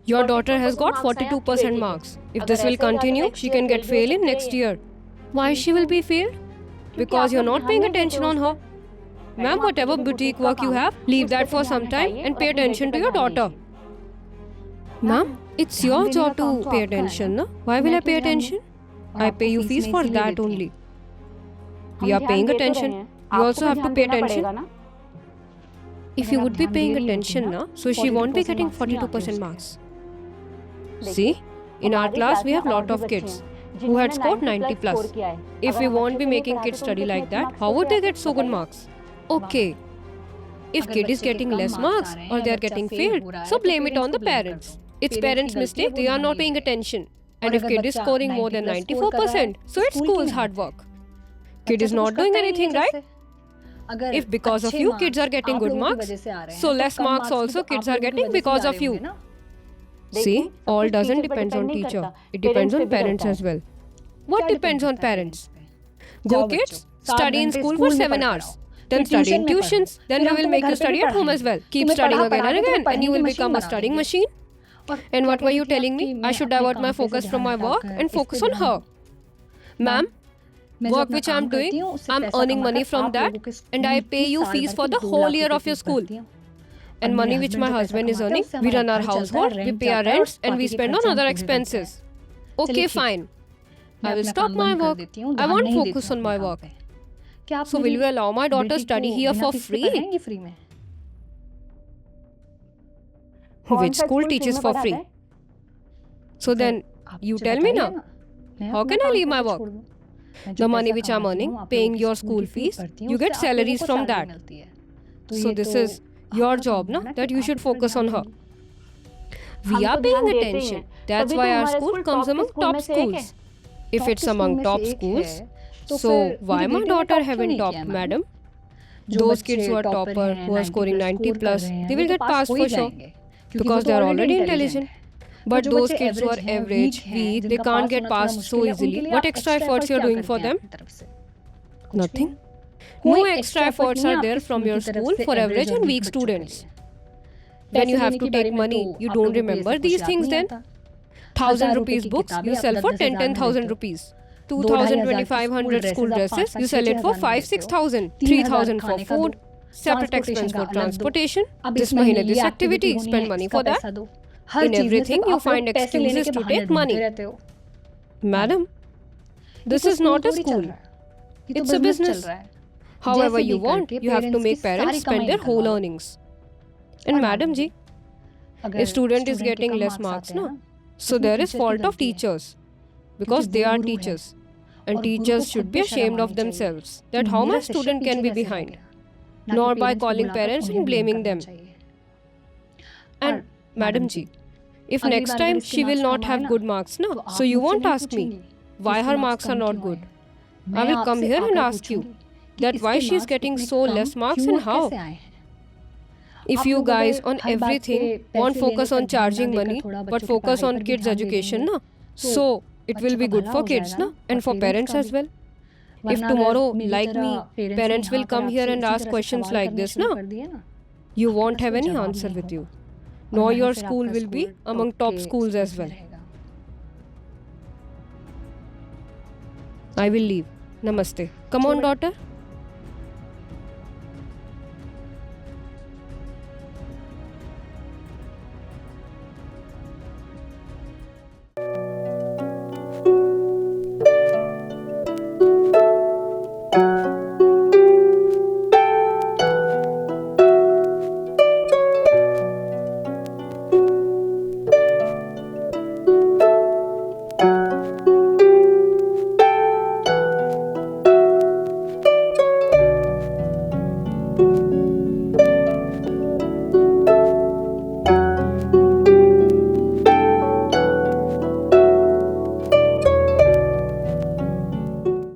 Your daughter has got 42% marks. If this will continue, she can get fail in next year. Why she will be failed? Because you're not paying attention on her. Ma'am, whatever boutique work you have, leave that for some time and pay attention to your daughter. Ma'am, it's your job to pay attention, no? Why will I pay attention? I pay you fees for that only. We are paying attention. You also have to pay attention. If you would be paying attention, na, so she won't be getting 42% marks. See, in our class we have lot of kids who had scored 90 plus. If we won't be making kids study like that, how would they get so good marks? Okay, if kid is getting less marks or they are getting failed, so blame it on the parents. It's parents' mistake, they are not paying attention. And if kid is scoring more than 94%, so it's school's hard work. Kid is not doing anything right. If because of you kids are getting good marks, so less marks also kids are getting because of you. See, all doesn't depend on teacher. It depends on parents as well. What depends on parents? Go kids, study in school for 7 hours. Then study in tuitions. Then we will make you study at home as well. Keep studying again and again and you will become a studying machine. And what were you telling me? I should divert my focus from my work and focus on her. Ma'am, work which I'm doing, I'm earning money from that and I pay you fees for the whole year of your school. And money which my husband is earning, we run our household, we pay our rents and we spend on other expenses. Okay, fine. I will stop my work. I won't focus on my work. So will you allow my daughter study here for free? Which school teaches for free? So then, you tell me now, how can I leave my work? The money which I'm earning, paying your school fees, you get salaries from that. So this is your job, no? That you should focus on her. We are paying attention. That's why our school comes among top schools. If it's among top schools, so why my daughter haven't topped, madam? Those kids who are topper, who are scoring 90 plus, they will get passed for sure. Because they are already intelligent. But those kids who are average, weak, they can't get passed so easily. What extra efforts you are doing for them? Nothing. No extra efforts are there from your school for average and weak students. When you have to take money, you don't remember these things then? 1,000 rupees books, you sell for 10,000 rupees. 2,000, 2,500 school dresses, you sell it for 5,000, 6,000. 3,000 for food. Separate expense for transportation. This mahine this activity, spend money for that. In everything you find excuses to take money. Madam, this is not a school. It's a business. However you want, you have to make parents spend their whole earnings. And madam ji, if student is getting less marks, no? So there is fault of teachers. Because they are teachers. And teachers should be ashamed of themselves. That how my student can be behind. Nor by calling parents and blaming them. And Madam ji, if next time she will not have good marks, no? So you won't ask me why her marks are not good. I will come here and ask you that why she is getting so less marks and how. If you guys on everything won't focus on charging money but focus on kids' education, no? So it will be good for kids, no? And for parents as well. If tomorrow, like me, parents will come here and ask questions like this, no? You won't have any answer with you. Nor your school will be among top schools as well. I will leave. Namaste. Come on, daughter.